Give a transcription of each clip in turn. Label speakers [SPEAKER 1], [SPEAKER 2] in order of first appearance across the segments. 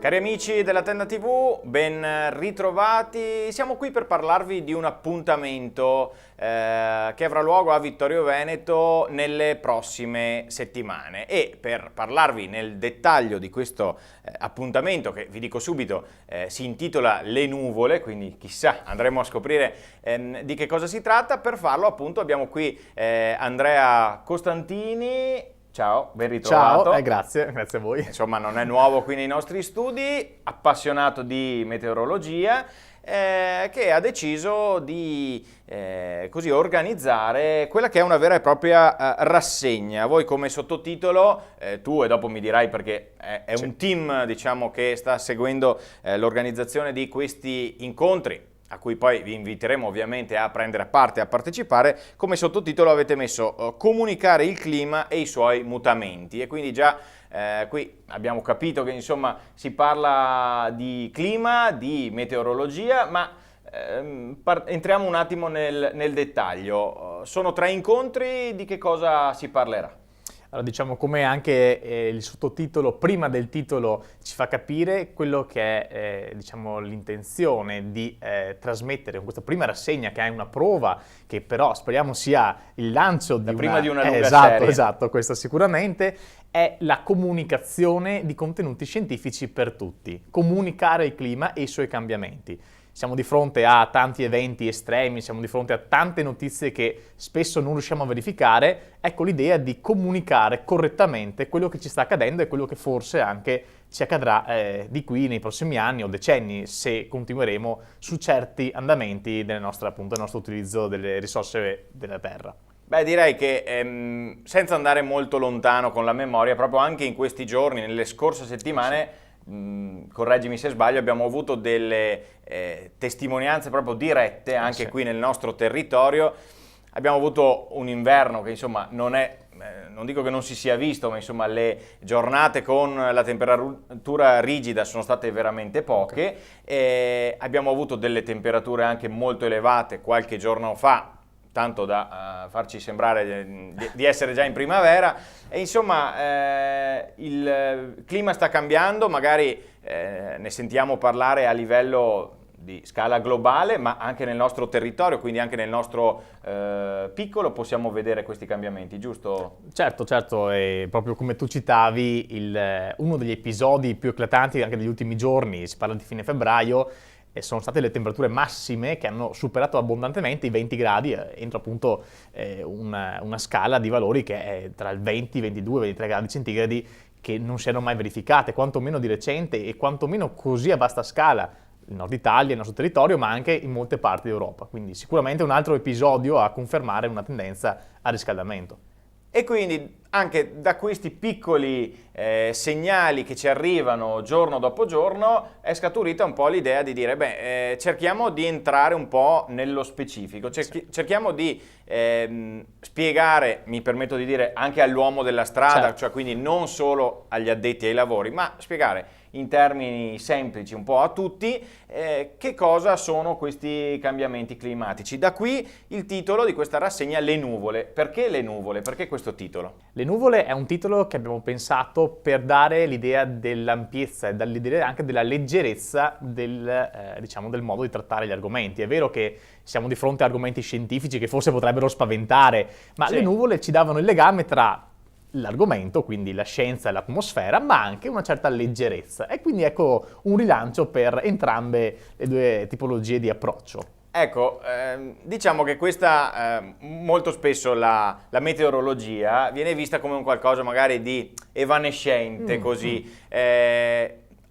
[SPEAKER 1] Cari amici della Tenda TV, ben ritrovati. Siamo qui per parlarvi di un appuntamento che avrà luogo a Vittorio Veneto nelle prossime settimane, e per parlarvi nel dettaglio di questo appuntamento, che vi dico subito si intitola Le Nuvole, quindi chissà, andremo a scoprire di che cosa si tratta. Per farlo appunto abbiamo qui Andrea Costantini. Ciao, ben ritrovato.
[SPEAKER 2] Ciao, grazie a voi.
[SPEAKER 1] Insomma, non è nuovo qui nei nostri studi, appassionato di meteorologia, che ha deciso di così organizzare quella che è una vera e propria rassegna. Voi come sottotitolo, tu e dopo mi dirai perché è un team, diciamo, che sta seguendo l'organizzazione di questi incontri, a cui poi vi inviteremo ovviamente a prendere parte, a partecipare. Come sottotitolo avete messo comunicare il clima e i suoi mutamenti, e quindi già qui abbiamo capito che insomma si parla di clima, di meteorologia, ma entriamo un attimo nel dettaglio. Sono 3 incontri, di che cosa si parlerà?
[SPEAKER 2] Allora, diciamo, come anche il sottotitolo prima del titolo ci fa capire, quello che è diciamo, l'intenzione di trasmettere con questa prima rassegna, che è una prova, che però speriamo sia il lancio di
[SPEAKER 1] prima di una lunga
[SPEAKER 2] serie.
[SPEAKER 1] Esatto,
[SPEAKER 2] questa sicuramente è la comunicazione di contenuti scientifici per tutti, comunicare il clima e i suoi cambiamenti. Siamo di fronte a tanti eventi estremi, siamo di fronte a tante notizie che spesso non riusciamo a verificare. Ecco l'idea di comunicare correttamente quello che ci sta accadendo e quello che forse anche ci accadrà di qui nei prossimi anni o decenni, se continueremo su certi andamenti del nostro utilizzo delle risorse della Terra.
[SPEAKER 1] Beh, direi che senza andare molto lontano con la memoria, proprio anche in questi giorni, nelle scorse settimane, correggimi se sbaglio, abbiamo avuto delle testimonianze proprio dirette anche qui nel nostro territorio. Abbiamo avuto un inverno che insomma non dico che non si sia visto, ma insomma le giornate con la temperatura rigida sono state veramente poche. Abbiamo avuto delle temperature anche molto elevate qualche giorno fa, tanto da farci sembrare di essere già in primavera, e insomma il clima sta cambiando. Magari ne sentiamo parlare a livello di scala globale, ma anche nel nostro territorio, quindi anche nel nostro piccolo possiamo vedere questi cambiamenti, giusto?
[SPEAKER 2] Certo, e proprio come tu citavi, uno degli episodi più eclatanti anche degli ultimi giorni, si parla di fine febbraio, sono state le temperature massime che hanno superato abbondantemente i 20 gradi, entro appunto una scala di valori che è tra il 20, 22, 23 gradi centigradi, che non si erano mai verificate, quantomeno di recente e quantomeno così a vasta scala, il nord Italia, il nostro territorio, ma anche in molte parti d'Europa. Quindi sicuramente un altro episodio a confermare una tendenza a riscaldamento.
[SPEAKER 1] E quindi anche da questi piccoli segnali che ci arrivano giorno dopo giorno è scaturita un po' l'idea di dire cerchiamo di entrare un po' nello specifico, cerchiamo di spiegare, mi permetto di dire, anche all'uomo della strada, cioè quindi non solo agli addetti ai lavori, ma spiegare in termini semplici un po' a tutti che cosa sono questi cambiamenti climatici. Da qui il titolo di questa rassegna, Le Nuvole. Perché le nuvole? Perché questo titolo?
[SPEAKER 2] Le Nuvole è un titolo che abbiamo pensato per dare l'idea dell'ampiezza e l'idea anche della leggerezza del modo di trattare gli argomenti. È vero che siamo di fronte a argomenti scientifici che forse potrebbero spaventare, ma le nuvole ci davano il legame tra l'argomento, quindi la scienza e l'atmosfera, ma anche una certa leggerezza, e quindi ecco un rilancio per entrambe le due tipologie di approccio.
[SPEAKER 1] Ecco, diciamo che molto spesso la meteorologia viene vista come un qualcosa magari di evanescente, così.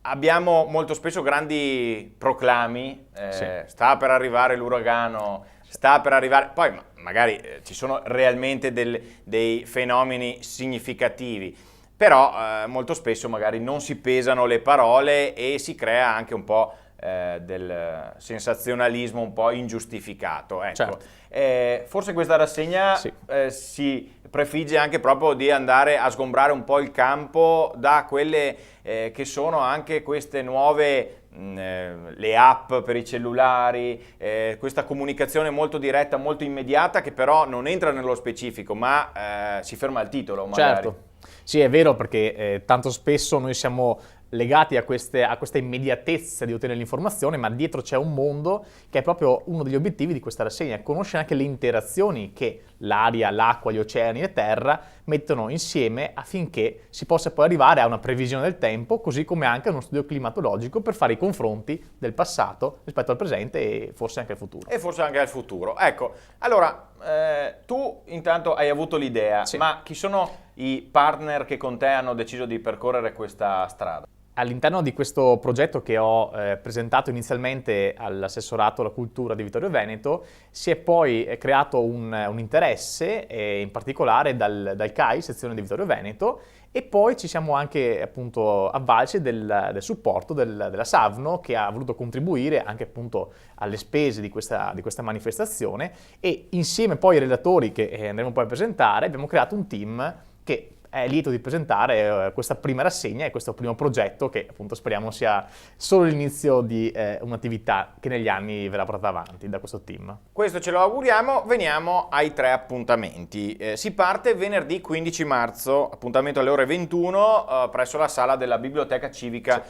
[SPEAKER 1] Abbiamo molto spesso grandi proclami, sta per arrivare l'uragano, sta per arrivare, poi magari ci sono realmente dei fenomeni significativi, però molto spesso magari non si pesano le parole e si crea anche un po' del sensazionalismo un po' ingiustificato. Ecco. Forse questa rassegna si prefigge anche proprio di andare a sgombrare un po' il campo da quelle che sono anche queste nuove le app per i cellulari, questa comunicazione molto diretta, molto immediata, che però non entra nello specifico, ma si ferma al titolo magari.
[SPEAKER 2] Sì, è vero, perché tanto spesso noi siamo legati a questa immediatezza di ottenere l'informazione, ma dietro c'è un mondo che è proprio uno degli obiettivi di questa rassegna: conoscere anche le interazioni che l'aria, l'acqua, gli oceani e terra mettono insieme affinché si possa poi arrivare a una previsione del tempo, così come anche a uno studio climatologico per fare i confronti del passato rispetto al presente e forse anche al futuro.
[SPEAKER 1] E forse anche al futuro. Ecco, allora, tu intanto hai avuto l'idea,
[SPEAKER 2] Sì.
[SPEAKER 1] ma chi sono i partner che con te hanno deciso di percorrere questa strada?
[SPEAKER 2] All'interno di questo progetto che ho presentato inizialmente all'assessorato alla cultura di Vittorio Veneto, si è poi creato un interesse, in particolare dal CAI, sezione di Vittorio Veneto, e poi ci siamo anche appunto avvalsi del supporto della Savno, che ha voluto contribuire anche appunto alle spese di questa manifestazione, e insieme poi ai relatori che andremo poi a presentare abbiamo creato un team che è lieto di presentare questa prima rassegna e questo primo progetto che appunto speriamo sia solo l'inizio di un'attività che negli anni verrà portata avanti da questo team.
[SPEAKER 1] Questo ce lo auguriamo. Veniamo ai 3 appuntamenti. Si parte venerdì 15 marzo, appuntamento alle ore 21 presso la sala della Biblioteca Civica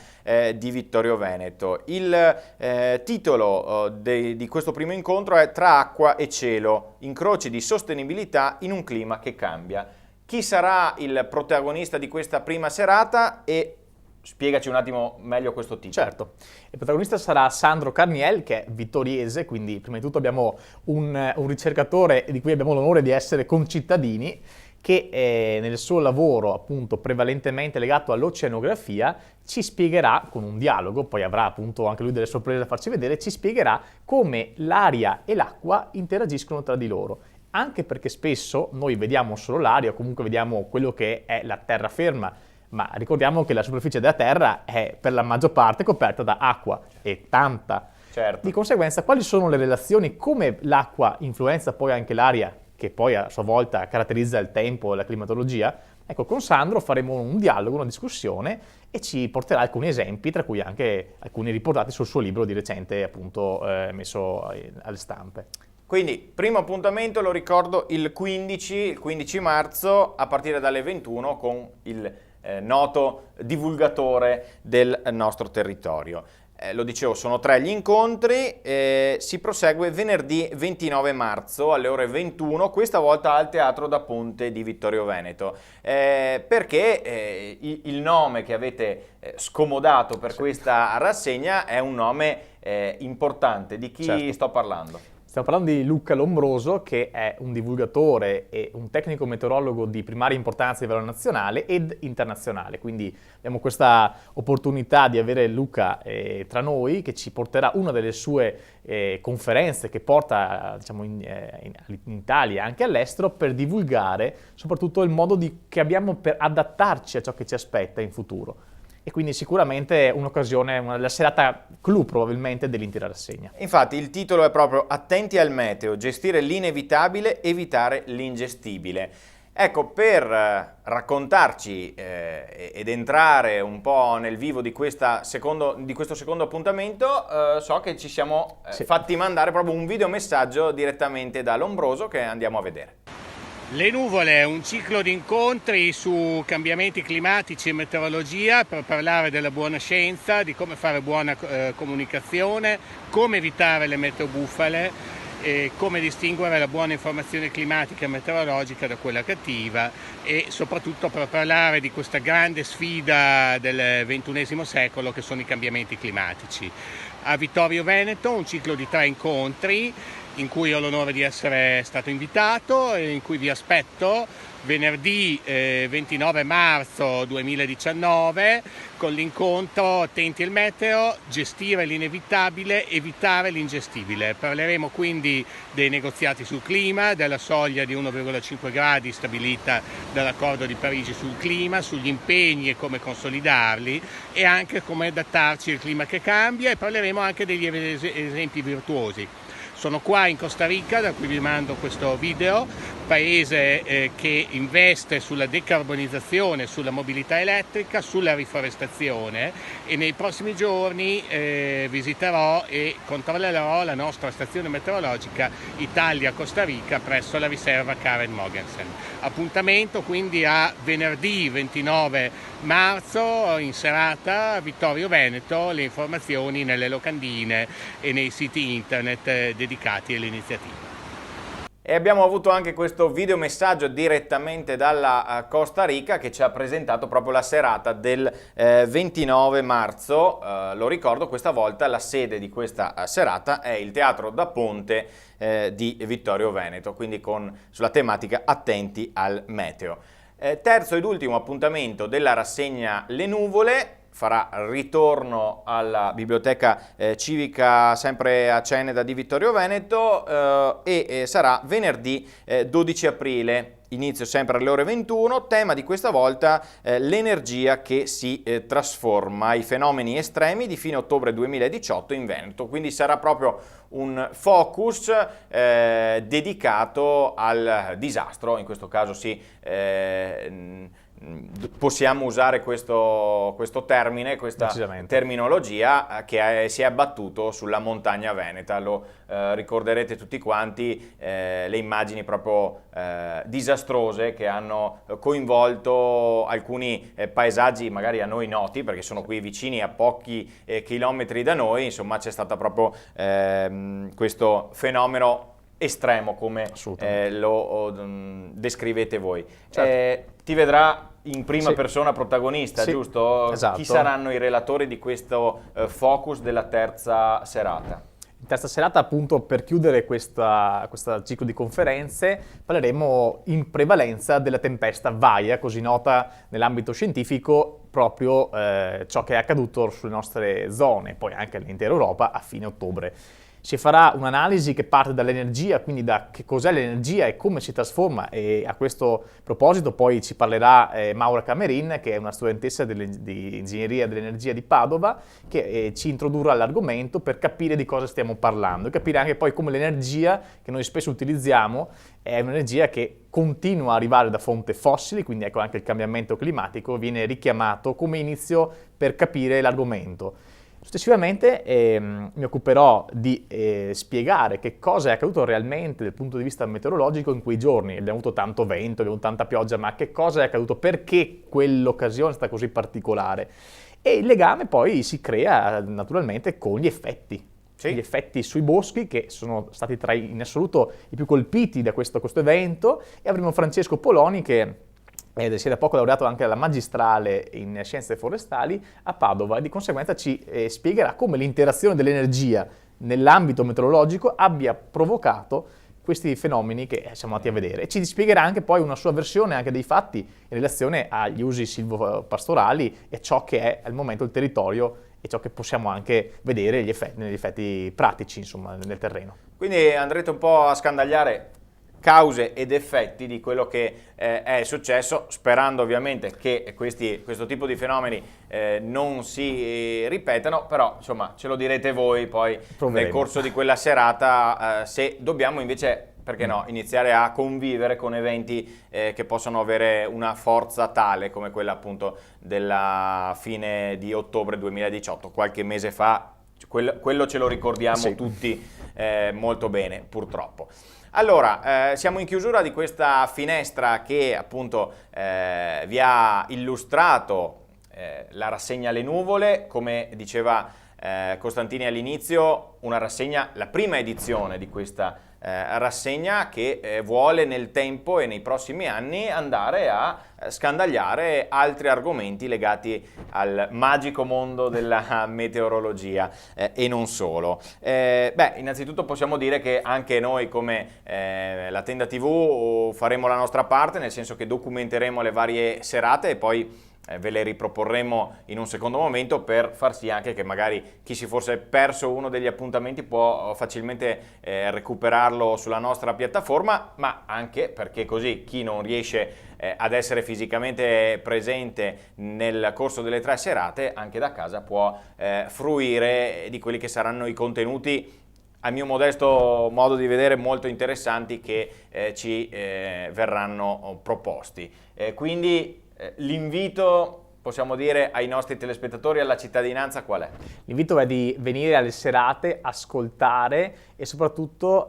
[SPEAKER 1] di Vittorio Veneto. Il titolo di questo primo incontro è Tra acqua e cielo, incroci di sostenibilità in un clima che cambia. Chi sarà il protagonista di questa prima serata e spiegaci un attimo meglio questo titolo.
[SPEAKER 2] Certo, il protagonista sarà Sandro Carniel, che è vittoriese, quindi prima di tutto abbiamo un ricercatore di cui abbiamo l'onore di essere concittadini, che nel suo lavoro appunto prevalentemente legato all'oceanografia ci spiegherà con un dialogo, poi avrà appunto anche lui delle sorprese da farci vedere, ci spiegherà come l'aria e l'acqua interagiscono tra di loro. Anche perché spesso noi vediamo solo l'aria, o comunque vediamo quello che è la terraferma, ma ricordiamo che la superficie della Terra è per la maggior parte coperta da acqua, e tanta.
[SPEAKER 1] Certo.
[SPEAKER 2] Di conseguenza, quali sono le relazioni, come l'acqua influenza poi anche l'aria, che poi a sua volta caratterizza il tempo e la climatologia? Ecco, con Sandro faremo un dialogo, una discussione, e ci porterà alcuni esempi, tra cui anche alcuni riportati sul suo libro di recente appunto messo alle stampe.
[SPEAKER 1] Quindi, primo appuntamento, lo ricordo, il 15 marzo a partire dalle 21 con il noto divulgatore del nostro territorio. Lo dicevo, sono 3 gli incontri, si prosegue venerdì 29 marzo alle ore 21, questa volta al Teatro da Ponte di Vittorio Veneto, perché il nome che avete scomodato per questa rassegna è un nome importante. Di chi
[SPEAKER 2] Certo.
[SPEAKER 1] sto parlando?
[SPEAKER 2] Stiamo parlando di Luca Lombroso, che è un divulgatore e un tecnico meteorologo di primaria importanza a livello nazionale ed internazionale, quindi abbiamo questa opportunità di avere Luca tra noi, che ci porterà una delle sue conferenze che porta diciamo, in Italia e anche all'estero, per divulgare soprattutto il modo che abbiamo per adattarci a ciò che ci aspetta in futuro. E quindi sicuramente un'occasione, la serata clou probabilmente dell'intera rassegna.
[SPEAKER 1] Infatti il titolo è proprio Attenti al meteo, gestire l'inevitabile, evitare l'ingestibile. Ecco, per raccontarci ed entrare un po' nel vivo di questo secondo appuntamento, so che ci siamo fatti mandare proprio un videomessaggio direttamente da Lombroso che andiamo a vedere.
[SPEAKER 3] Le nuvole, un ciclo di incontri su cambiamenti climatici e meteorologia per parlare della buona scienza, di come fare buona comunicazione, come evitare le meteobufale, come distinguere la buona informazione climatica e meteorologica da quella cattiva, e soprattutto per parlare di questa grande sfida del XXI secolo che sono i cambiamenti climatici. A Vittorio Veneto un ciclo di 3 incontri in cui ho l'onore di essere stato invitato e in cui vi aspetto venerdì 29 marzo 2019 con l'incontro Attenti al meteo, gestire l'inevitabile, evitare l'ingestibile. Parleremo quindi dei negoziati sul clima, della soglia di 1,5 gradi stabilita dall'accordo di Parigi sul clima, sugli impegni e come consolidarli, e anche come adattarci al clima che cambia, e parleremo anche degli esempi virtuosi. Sono qua in Costa Rica, da cui vi mando questo video, paese che investe sulla decarbonizzazione, sulla mobilità elettrica, sulla riforestazione, e nei prossimi giorni visiterò e controllerò la nostra stazione meteorologica Italia-Costa Rica presso la riserva Karen Mogensen. Appuntamento quindi a venerdì 29 marzo in serata Vittorio Veneto, le informazioni nelle locandine e nei siti internet dedicati all'iniziativa.
[SPEAKER 1] E abbiamo avuto anche questo videomessaggio direttamente dalla Costa Rica che ci ha presentato proprio la serata del 29 marzo. Lo ricordo, questa volta la sede di questa serata è il Teatro da Ponte di Vittorio Veneto, quindi sulla tematica Attenti al meteo. Terzo ed ultimo appuntamento della rassegna Le Nuvole. Farà ritorno alla Biblioteca Civica sempre a Ceneda di Vittorio Veneto e sarà venerdì 12 aprile, inizio sempre alle ore 21, tema di questa volta l'energia che si trasforma, i fenomeni estremi di fine ottobre 2018 in Veneto, quindi sarà proprio un focus dedicato al disastro, in questo caso possiamo usare questo termine, questa terminologia che si è abbattuto sulla montagna veneta. Lo ricorderete tutti quanti, le immagini proprio disastrose che hanno coinvolto alcuni paesaggi magari a noi noti, perché sono qui vicini a pochi chilometri da noi. Insomma, c'è stata proprio questo fenomeno estremo, come lo descrivete voi.
[SPEAKER 2] Certo.
[SPEAKER 1] Ti vedrà in prima persona protagonista, giusto?
[SPEAKER 2] Esatto.
[SPEAKER 1] Chi saranno i relatori di questo focus della terza serata?
[SPEAKER 2] In terza serata, appunto, per chiudere questo ciclo di conferenze, parleremo in prevalenza della tempesta Vaia, così nota nell'ambito scientifico, proprio ciò che è accaduto sulle nostre zone, poi anche all'intera Europa a fine ottobre. Si farà un'analisi che parte dall'energia, quindi da che cos'è l'energia e come si trasforma, e a questo proposito poi ci parlerà Maura Camerin, che è una studentessa di Ingegneria dell'Energia di Padova, che ci introdurrà all'argomento per capire di cosa stiamo parlando e capire anche poi come l'energia che noi spesso utilizziamo è un'energia che continua a arrivare da fonti fossili, quindi ecco anche il cambiamento climatico viene richiamato come inizio per capire l'argomento. Successivamente mi occuperò di spiegare che cosa è accaduto realmente dal punto di vista meteorologico in quei giorni. Abbiamo avuto tanto vento, abbiamo avuto tanta pioggia, ma che cosa è accaduto? Perché quell'occasione è stata così particolare? E il legame poi si crea naturalmente con gli effetti. Sì. Gli effetti sui boschi, che sono stati in assoluto i più colpiti da questo evento, e avremo Francesco Poloni, che si è da poco laureato anche alla magistrale in scienze forestali a Padova, e di conseguenza ci spiegherà come l'interazione dell'energia nell'ambito meteorologico abbia provocato questi fenomeni che siamo andati a vedere, e ci spiegherà anche poi una sua versione anche dei fatti in relazione agli usi silvopastorali e ciò che è al momento il territorio e ciò che possiamo anche vedere negli effetti pratici, insomma, nel terreno.
[SPEAKER 1] Quindi andrete un po' a scandagliare cause ed effetti di quello che è successo, sperando ovviamente che questo tipo di fenomeni non si ripetano, però insomma ce lo direte voi poi nel corso di quella serata, se dobbiamo invece, perché no, iniziare a convivere con eventi che possono avere una forza tale come quella appunto della fine di ottobre 2018, qualche mese fa. Quello ce lo ricordiamo tutti molto bene, purtroppo. Allora, siamo in chiusura di questa finestra che appunto vi ha illustrato la rassegna Le Nuvole. Come diceva Costantini all'inizio, una rassegna, la prima edizione di questa rassegna che vuole nel tempo e nei prossimi anni andare a scandagliare altri argomenti legati al magico mondo della meteorologia e non solo. Innanzitutto possiamo dire che anche noi come la Tenda TV faremo la nostra parte, nel senso che documenteremo le varie serate e poi ve le riproporremo in un secondo momento, per far sì anche che magari chi si fosse perso uno degli appuntamenti può facilmente recuperarlo sulla nostra piattaforma, ma anche perché così chi non riesce ad essere fisicamente presente nel corso delle 3 serate anche da casa può fruire di quelli che saranno i contenuti a mio modesto modo di vedere, molto interessanti che ci verranno proposti. Quindi l'invito, possiamo dire, ai nostri telespettatori, alla cittadinanza qual è?
[SPEAKER 2] L'invito è di venire alle serate, ascoltare e soprattutto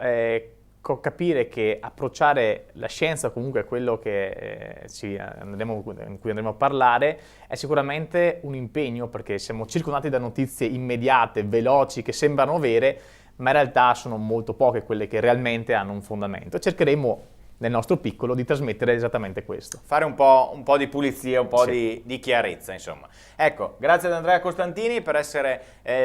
[SPEAKER 2] capire che approcciare la scienza, comunque quello che in cui andremo a parlare, è sicuramente un impegno, perché siamo circondati da notizie immediate, veloci, che sembrano vere, ma in realtà sono molto poche quelle che realmente hanno un fondamento. Cercheremo nel nostro piccolo di trasmettere esattamente questo.
[SPEAKER 1] Fare un po' di pulizia, un po' di chiarezza, insomma. Ecco, grazie ad Andrea Costantini per essere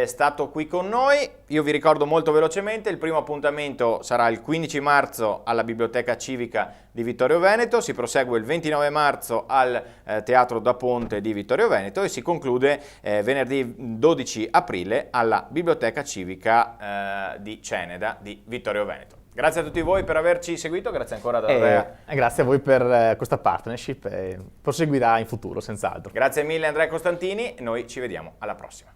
[SPEAKER 1] stato qui con noi. Io vi ricordo molto velocemente, il primo appuntamento sarà il 15 marzo alla Biblioteca Civica di Vittorio Veneto, si prosegue il 29 marzo al Teatro da Ponte di Vittorio Veneto e si conclude venerdì 12 aprile alla Biblioteca Civica di Ceneda di Vittorio Veneto. Grazie a tutti voi per averci seguito, grazie ancora ad Andrea.
[SPEAKER 2] Grazie a voi per questa partnership e proseguirà in futuro, senz'altro.
[SPEAKER 1] Grazie mille Andrea Costantini, noi ci vediamo alla prossima.